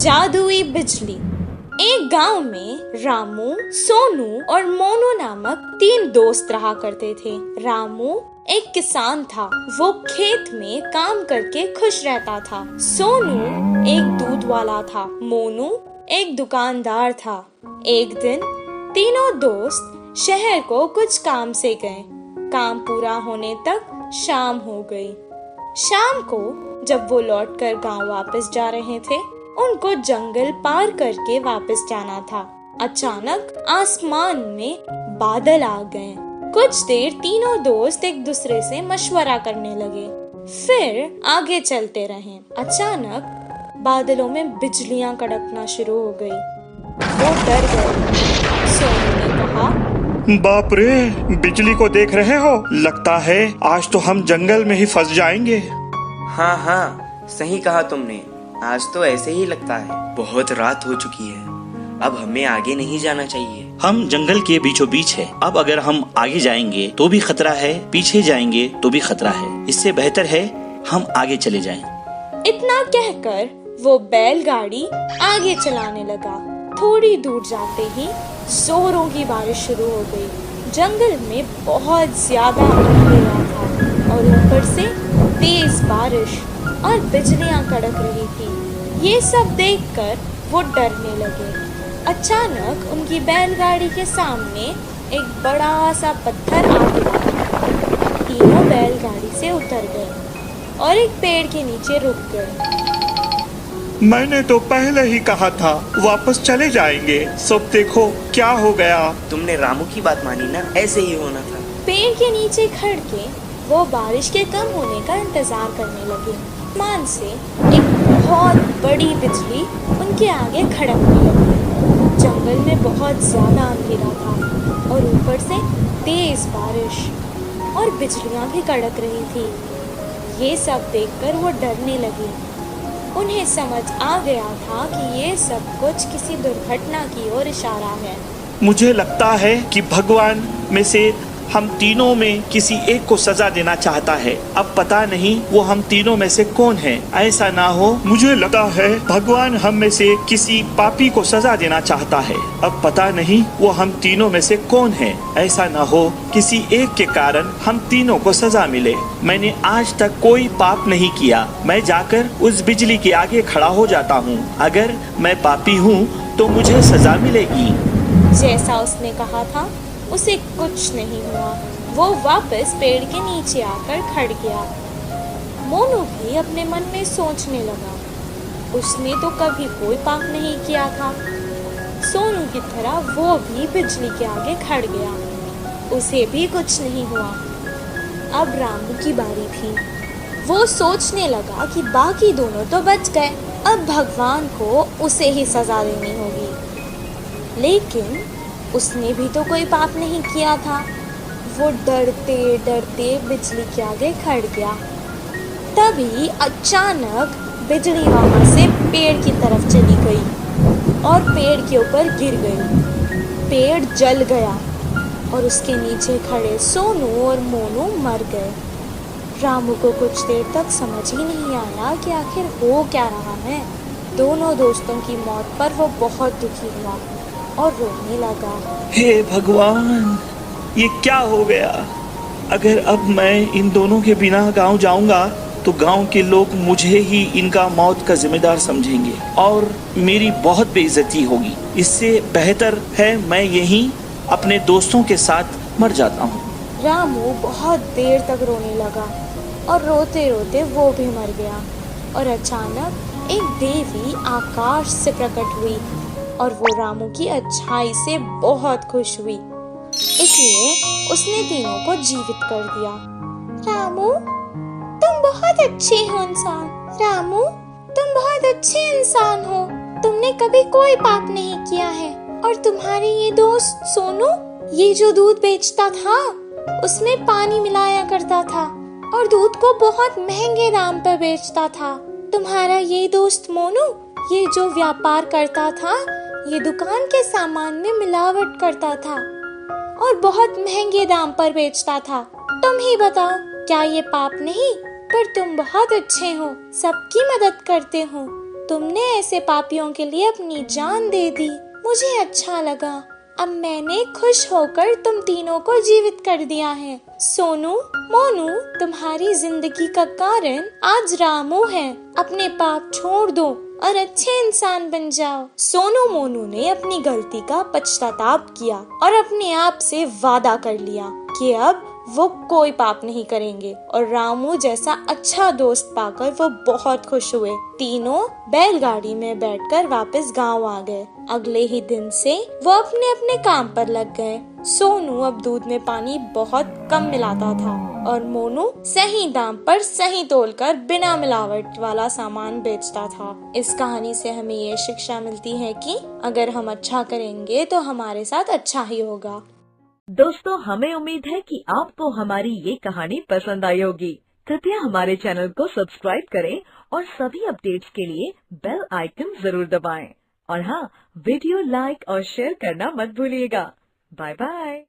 जादुई बिजली। एक गांव में रामू, सोनू और मोनू नामक 3 दोस्त रहा करते थे। रामू एक किसान था। वो खेत में काम करके खुश रहता था। सोनू एक दूध वाला था। मोनू एक दुकानदार था। एक दिन तीनों दोस्त शहर को कुछ काम से गए। काम पूरा होने तक शाम हो गई। शाम को जब वो लौटकर गांव वापस जा रहे थे, उनको जंगल पार करके वापस जाना था। अचानक आसमान में बादल आ गए। कुछ देर तीनों दोस्त एक दूसरे से मशवरा करने लगे, फिर आगे चलते रहे। अचानक बादलों में बिजलियां कड़कना शुरू हो गई। वो डर गए। सोनू ने कहा, बाप रे, बिजली को देख रहे हो? लगता है आज तो हम जंगल में ही फंस जाएंगे। हाँ, सही कहा तुमने। आज तो ऐसे ही लगता है। बहुत रात हो चुकी है। अब हमें आगे नहीं जाना चाहिए। हम जंगल के बीचों बीच है। अब अगर हम आगे जाएंगे तो भी खतरा है, पीछे जाएंगे तो भी खतरा है। इससे बेहतर है हम आगे चले जाएं। इतना कहकर वो बैलगाड़ी आगे चलाने लगा। थोड़ी दूर जाते ही जोरों की बारिश शुरू हो गई। जंगल में बहुत ज्यादा अंधेरा था और ऊपर से तेज बारिश और बिजलियां कड़क रही थी। ये सब देखकर वो डरने लगे। अचानक उनकी बैलगाड़ी के सामने एक बड़ा सा पत्थर आ गिरा। तीनों बैलगाड़ी से उतर गए और एक पेड़ के नीचे रुक गए। मैंने तो पहले ही कहा था वापस चले जाएंगे। सब देखो क्या हो गया। तुमने रामू की बात मानी ना, ऐसे ही होना था। पेड़ के नीचे खड़ के वो बारिश के कम होने का इंतजार करने लगे। आसमान से एक बहुत बड़ी बिजली उनके आगे खड़कने लगी। जंगल में बहुत ज्यादा अंधेरा था और ऊपर से तेज बारिश और बिजलियां भी कड़क रही थी। ये सब देखकर वो डरने लगी। उन्हें समझ आ गया था कि ये सब कुछ किसी दुर्घटना की ओर इशारा है। मुझे लगता है कि भगवान में से हम तीनों में किसी एक को सजा देना चाहता है। अब पता नहीं वो हम तीनों में से कौन है। ऐसा ना हो, मुझे लगता है भगवान हम में से किसी पापी को सजा देना चाहता है। अब पता नहीं वो हम तीनों में से कौन है। ऐसा ना हो किसी एक के कारण हम तीनों को सजा मिले। मैंने आज तक कोई पाप नहीं किया। मैं जाकर उस बिजली के आगे खड़ा हो जाता हूँ। अगर मैं पापी हूँ तो मुझे सजा मिलेगी। जैसा उसने कहा था उसे कुछ नहीं हुआ। वो वापस पेड़ के नीचे आकर खड़ गया। मोनू भी अपने मन में सोचने लगा, उसने तो कभी कोई पाप नहीं किया था। सोनू की तरह वो भी बिजली के आगे खड़ गया। उसे भी कुछ नहीं हुआ। अब रामू की बारी थी। वो सोचने लगा कि बाकी दोनों तो बच गए, अब भगवान को उसे ही सजा देनी होगी। लेकिन उसने भी तो कोई पाप नहीं किया था। वो डरते डरते बिजली के आगे खड़ गया। तभी अचानक बिजली वहां से पेड़ की तरफ चली गई और पेड़ के ऊपर गिर गई। पेड़ जल गया और उसके नीचे खड़े सोनू और मोनू मर गए। रामू को कुछ देर तक समझ ही नहीं आया कि आखिर हो क्या रहा है। दोनों दोस्तों की मौत पर वो बहुत दुखी हुआ और रोने लगा। हे भगवान, ये क्या हो गया? अगर अब मैं इन दोनों के बिना गांव जाऊंगा तो गांव के लोग मुझे ही इनका मौत का जिम्मेदार समझेंगे और मेरी बहुत बेइज्जती होगी। इससे बेहतर है मैं यहीं अपने दोस्तों के साथ मर जाता हूँ। रामू बहुत देर तक रोने लगा और रोते रोते वो भी मर गया। और अचानक एक देवी आकाश से प्रकट हुई और वो रामू की अच्छाई से बहुत खुश हुई। इसलिए उसने तीनों को जीवित कर दिया। रामू, तुम बहुत अच्छे हो इंसान। रामू, तुम बहुत अच्छे इंसान हो। तुमने कभी कोई पाप नहीं किया है। और तुम्हारे ये दोस्त सोनू, ये जो दूध बेचता था उसमें पानी मिलाया करता था और दूध को बहुत महंगे दाम पर बेचता था। तुम्हारा ये दोस्त मोनू, ये जो व्यापार करता था, ये दुकान के सामान में मिलावट करता था और बहुत महंगे दाम पर बेचता था। तुम ही बताओ, क्या ये पाप नहीं? पर तुम बहुत अच्छे हो, सबकी मदद करते हो। तुमने ऐसे पापियों के लिए अपनी जान दे दी। मुझे अच्छा लगा। अब मैंने खुश होकर तुम तीनों को जीवित कर दिया है। सोनू, मोनू, तुम्हारी जिंदगी का कारण आज रामू है। अपने पाप छोड़ दो और अच्छे इंसान बन जाओ। सोनू मोनू ने अपनी गलती का पश्चाताप किया और अपने आप से वादा कर लिया कि अब वो कोई पाप नहीं करेंगे, और रामू जैसा अच्छा दोस्त पाकर वो बहुत खुश हुए। तीनों बैलगाड़ी में बैठकर वापस गांव आ गए। अगले ही दिन से वो अपने अपने काम पर लग गए। सोनू अब दूध में पानी बहुत कम मिलाता था और मोनू सही दाम पर सही तोलकर बिना मिलावट वाला सामान बेचता था। इस कहानी से हमें ये शिक्षा मिलती है कि अगर हम अच्छा करेंगे तो हमारे साथ अच्छा ही होगा। दोस्तों, हमें उम्मीद है कि आपको हमारी ये कहानी पसंद आई होगी। कृपया हमारे चैनल को सब्सक्राइब करें और सभी अपडेट्स के लिए बेल आइकन जरूर दबाएं। और हाँ, वीडियो लाइक और शेयर करना मत भूलिएगा। Bye bye.